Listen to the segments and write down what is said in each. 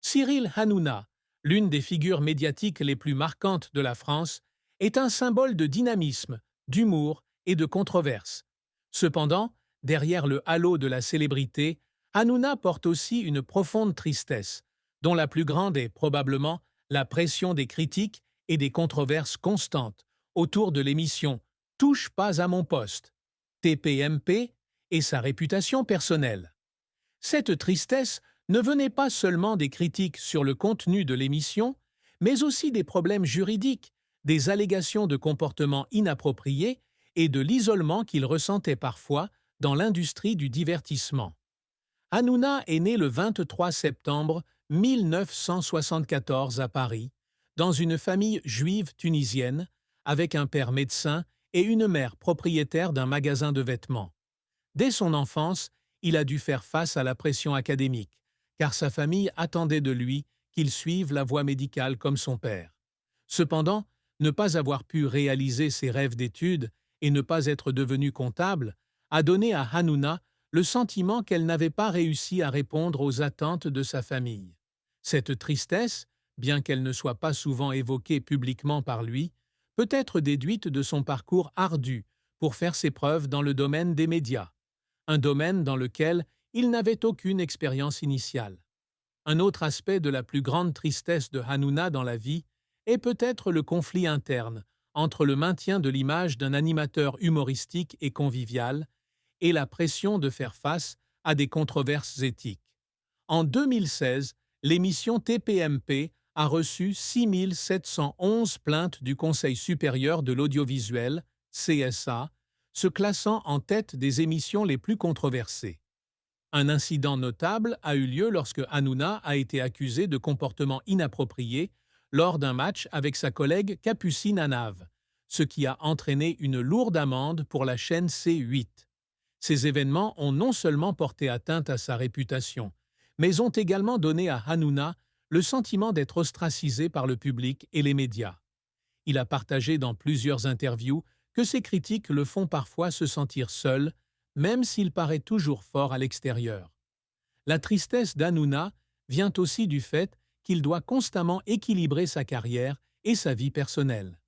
Cyril Hanouna, l'une des figures médiatiques les plus marquantes de la France, est un symbole de dynamisme, d'humour et de controverse. Cependant, derrière le halo de la célébrité, Hanouna porte aussi une profonde tristesse, dont la plus grande est probablement la pression des critiques et des controverses constantes autour de l'émission Touche pas à mon poste, TPMP, et sa réputation personnelle. Cette tristesse ne venait pas seulement des critiques sur le contenu de l'émission, mais aussi des problèmes juridiques, des allégations de comportements inappropriés et de l'isolement qu'il ressentait parfois dans l'industrie du divertissement. Hanouna est né le 23 septembre 1974 à Paris, dans une famille juive tunisienne, avec un père médecin et une mère propriétaire d'un magasin de vêtements. Dès son enfance, il a dû faire face à la pression académique, car sa famille attendait de lui qu'il suive la voie médicale comme son père. Cependant, ne pas avoir pu réaliser ses rêves d'études et ne pas être devenu comptable a donné à Hanouna le sentiment qu'elle n'avait pas réussi à répondre aux attentes de sa famille. Cette tristesse, bien qu'elle ne soit pas souvent évoquée publiquement par lui, peut être déduite de son parcours ardu pour faire ses preuves dans le domaine des médias, un domaine dans lequel il n'avait aucune expérience initiale. Un autre aspect de la plus grande tristesse de Hanouna dans la vie est peut-être le conflit interne entre le maintien de l'image d'un animateur humoristique et convivial et la pression de faire face à des controverses éthiques. En 2016, l'émission TPMP a reçu 6 711 plaintes du Conseil supérieur de l'audiovisuel, CSA, se classant en tête des émissions les plus controversées. Un incident notable a eu lieu lorsque Hanouna a été accusé de comportements inappropriés lors d'un match avec sa collègue Capucine Anave, ce qui a entraîné une lourde amende pour la chaîne C8. Ces événements ont non seulement porté atteinte à sa réputation, mais ont également donné à Hanouna le sentiment d'être ostracisé par le public et les médias. Il a partagé dans plusieurs interviews que ses critiques le font parfois se sentir seul, même s'il paraît toujours fort à l'extérieur. La tristesse d'Hanouna vient aussi du fait qu'il doit constamment équilibrer sa carrière et sa vie personnelle.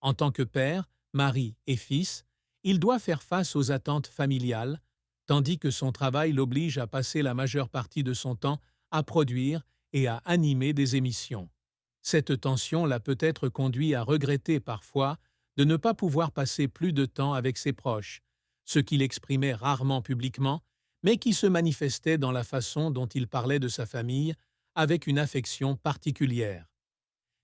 En tant que père, mari et fils, il doit faire face aux attentes familiales, tandis que son travail l'oblige à passer la majeure partie de son temps à produire et à animer des émissions. Cette tension l'a peut-être conduit à regretter parfois de ne pas pouvoir passer plus de temps avec ses proches, ce qu'il exprimait rarement publiquement, mais qui se manifestait dans la façon dont il parlait de sa famille avec une affection particulière.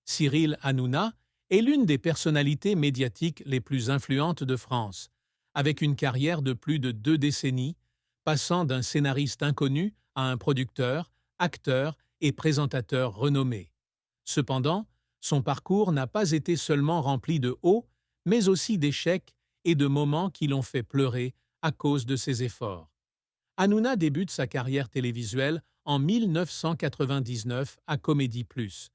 Cyril Hanouna est l'une des personnalités médiatiques les plus influentes de France, avec une carrière de plus de 2 décennies, passant d'un scénariste inconnu à un producteur, acteur et présentateur renommé. Cependant, son parcours n'a pas été seulement rempli de hauts, mais aussi d'échecs et de moments qui l'ont fait pleurer à cause de ses efforts. Hanouna débute sa carrière télévisuelle en 1999 à Comédie Plus,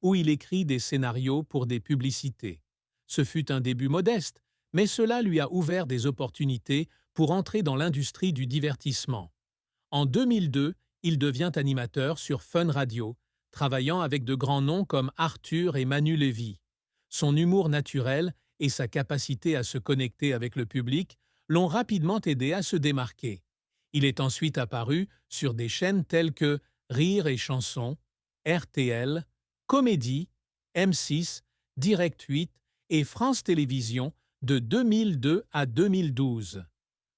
où il écrit des scénarios pour des publicités. Ce fut un début modeste, mais cela lui a ouvert des opportunités pour entrer dans l'industrie du divertissement. En 2002, il devient animateur sur Fun Radio, travaillant avec de grands noms comme Arthur et Manu Lévy. Son humour naturel et sa capacité à se connecter avec le public l'ont rapidement aidé à se démarquer. Il est ensuite apparu sur des chaînes telles que Rire et Chansons, RTL, Comédie, M6, Direct 8 et France Télévisions de 2002 à 2012.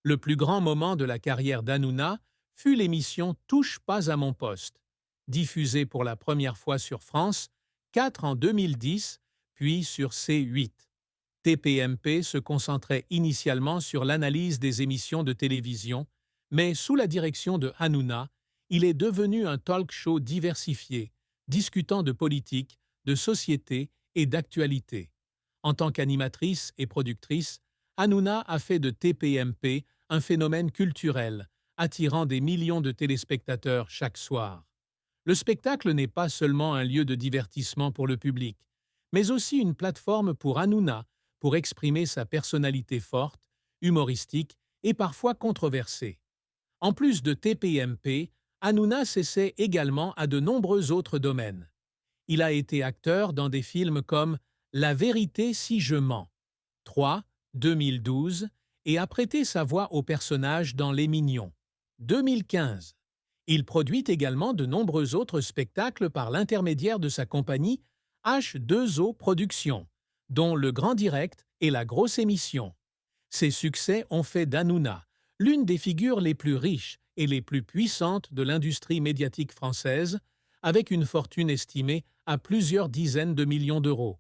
Le plus grand moment de la carrière d'Hanouna fut l'émission Touche pas à mon poste, diffusée pour la première fois sur France 4 en 2010, puis sur C8. TPMP se concentrait initialement sur l'analyse des émissions de télévision, mais sous la direction de Hanouna, il est devenu un talk-show diversifié, discutant de politique, de société et d'actualité. En tant qu'animatrice et productrice, Hanouna a fait de TPMP un phénomène culturel, attirant des millions de téléspectateurs chaque soir. Le spectacle n'est pas seulement un lieu de divertissement pour le public, mais aussi une plateforme pour Hanouna pour exprimer sa personnalité forte, humoristique et parfois controversée. En plus de TPMP, Hanouna s'essaie également à de nombreux autres domaines. Il a été acteur dans des films comme La vérité si je mens, 3, 2012, et a prêté sa voix au personnage dans Les Mignons, 2015. Il produit également de nombreux autres spectacles par l'intermédiaire de sa compagnie H2O Productions, dont Le Grand Direct et La Grosse Émission. Ses succès ont fait d'Hanouna l'une des figures les plus riches et les plus puissantes de l'industrie médiatique française, avec une fortune estimée à plusieurs dizaines de millions d'euros.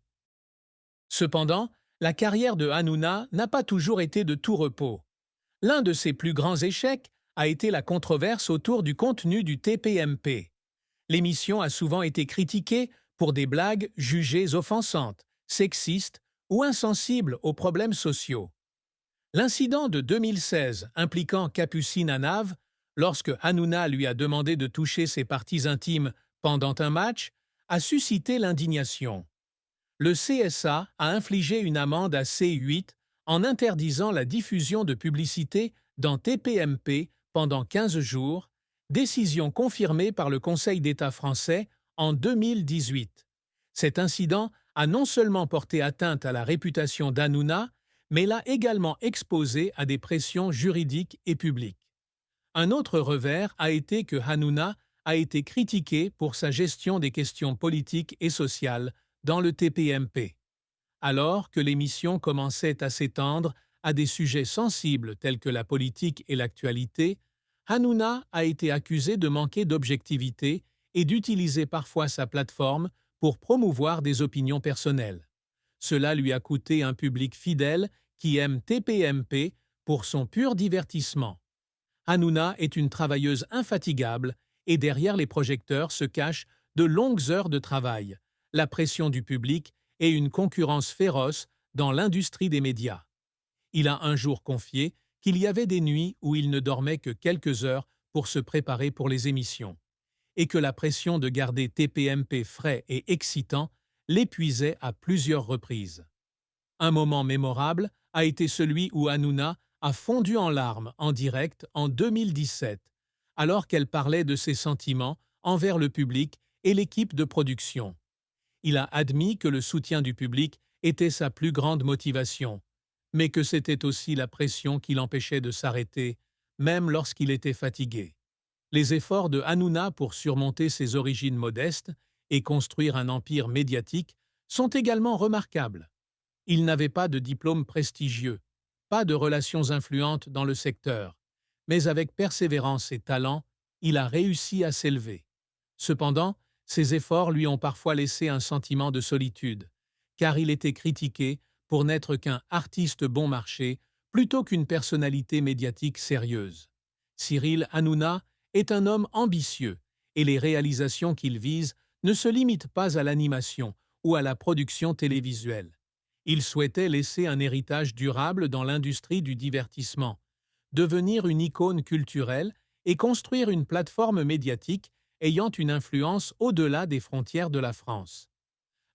Cependant, la carrière de Hanouna n'a pas toujours été de tout repos. L'un de ses plus grands échecs a été la controverse autour du contenu du TPMP. L'émission a souvent été critiquée pour des blagues jugées offensantes, sexistes ou insensibles aux problèmes sociaux. L'incident de 2016 impliquant Capucine Anave, lorsque Hanouna lui a demandé de toucher ses parties intimes pendant un match, a suscité l'indignation. Le CSA a infligé une amende à C8 en interdisant la diffusion de publicité dans TPMP pendant 15 jours, décision confirmée par le Conseil d'État français en 2018. Cet incident a non seulement porté atteinte à la réputation d'Hanouna, mais l'a également exposé à des pressions juridiques et publiques. Un autre revers a été que Hanouna a été critiqué pour sa gestion des questions politiques et sociales dans le TPMP. Alors que l'émission commençait à s'étendre à des sujets sensibles tels que la politique et l'actualité, Hanouna a été accusé de manquer d'objectivité et d'utiliser parfois sa plateforme pour promouvoir des opinions personnelles. Cela lui a coûté un public fidèle qui aime TPMP pour son pur divertissement. Hanouna est une travailleuse infatigable et derrière les projecteurs se cachent de longues heures de travail, la pression du public et une concurrence féroce dans l'industrie des médias. Il a un jour confié qu'il y avait des nuits où il ne dormait que quelques heures pour se préparer pour les émissions, et que la pression de garder TPMP frais et excitant l'épuisait à plusieurs reprises. Un moment mémorable a été celui où Hanouna a fondu en larmes en direct en 2017, alors qu'elle parlait de ses sentiments envers le public et l'équipe de production. Il a admis que le soutien du public était sa plus grande motivation, mais que c'était aussi la pression qui l'empêchait de s'arrêter, même lorsqu'il était fatigué. Les efforts de Hanouna pour surmonter ses origines modestes et construire un empire médiatique sont également remarquables. Il n'avait pas de diplôme prestigieux, pas de relations influentes dans le secteur, mais avec persévérance et talent, il a réussi à s'élever. Cependant, ses efforts lui ont parfois laissé un sentiment de solitude, car il était critiqué pour n'être qu'un artiste bon marché plutôt qu'une personnalité médiatique sérieuse. Cyril Hanouna est un homme ambitieux et les réalisations qu'il vise ne se limitent pas à l'animation ou à la production télévisuelle. Il souhaitait laisser un héritage durable dans l'industrie du divertissement, devenir une icône culturelle et construire une plateforme médiatique ayant une influence au-delà des frontières de la France.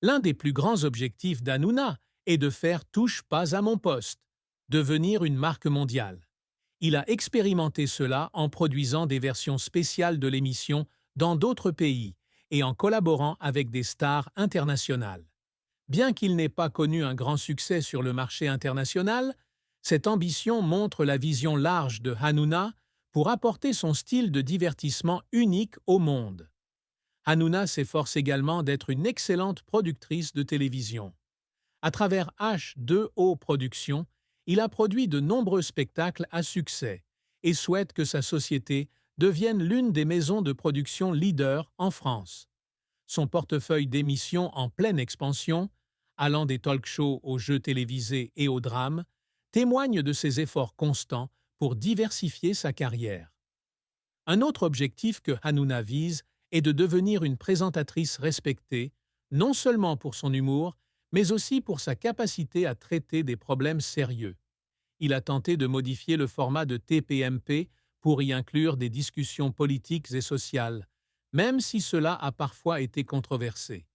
L'un des plus grands objectifs d'Hanouna est de faire touche pas à mon poste, devenir une marque mondiale. Il a expérimenté cela en produisant des versions spéciales de l'émission dans d'autres pays et en collaborant avec des stars internationales. Bien qu'il n'ait pas connu un grand succès sur le marché international, cette ambition montre la vision large de Hanouna pour apporter son style de divertissement unique au monde. Hanouna s'efforce également d'être une excellente productrice de télévision. À travers H2O Productions, il a produit de nombreux spectacles à succès et souhaite que sa société devienne l'une des maisons de production leaders en France. Son portefeuille d'émissions en pleine expansion, allant des talk-shows aux jeux télévisés et aux drames, témoigne de ses efforts constants pour diversifier sa carrière. Un autre objectif que Hanouna vise est de devenir une présentatrice respectée, non seulement pour son humour, mais aussi pour sa capacité à traiter des problèmes sérieux. Il a tenté de modifier le format de TPMP pour y inclure des discussions politiques et sociales, même si cela a parfois été controversé.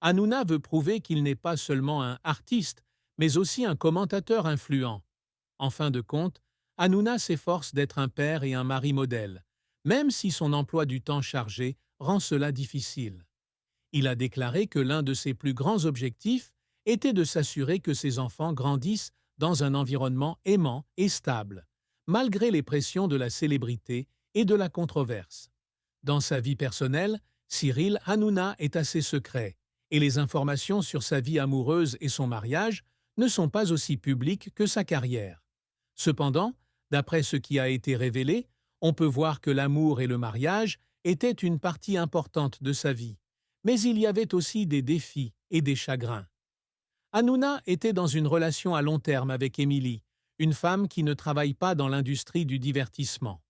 Hanouna veut prouver qu'il n'est pas seulement un artiste, mais aussi un commentateur influent. En fin de compte, Hanouna s'efforce d'être un père et un mari modèle, même si son emploi du temps chargé rend cela difficile. Il a déclaré que l'un de ses plus grands objectifs était de s'assurer que ses enfants grandissent dans un environnement aimant et stable, malgré les pressions de la célébrité et de la controverse. Dans sa vie personnelle, Cyril Hanouna est assez secret, et les informations sur sa vie amoureuse et son mariage ne sont pas aussi publiques que sa carrière. Cependant, d'après ce qui a été révélé, on peut voir que l'amour et le mariage étaient une partie importante de sa vie, mais il y avait aussi des défis et des chagrins. Hanouna était dans une relation à long terme avec Émilie, une femme qui ne travaille pas dans l'industrie du divertissement.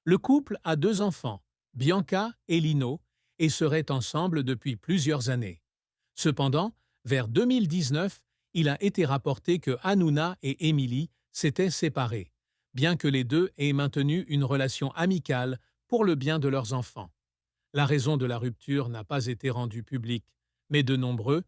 Le couple a 2 enfants, Bianca et Lino, et seraient ensemble depuis plusieurs années. Cependant, vers 2019, il a été rapporté que Hanouna et Émilie s'étaient séparés, bien que les deux aient maintenu une relation amicale pour le bien de leurs enfants. La raison de la rupture n'a pas été rendue publique, mais de nombreux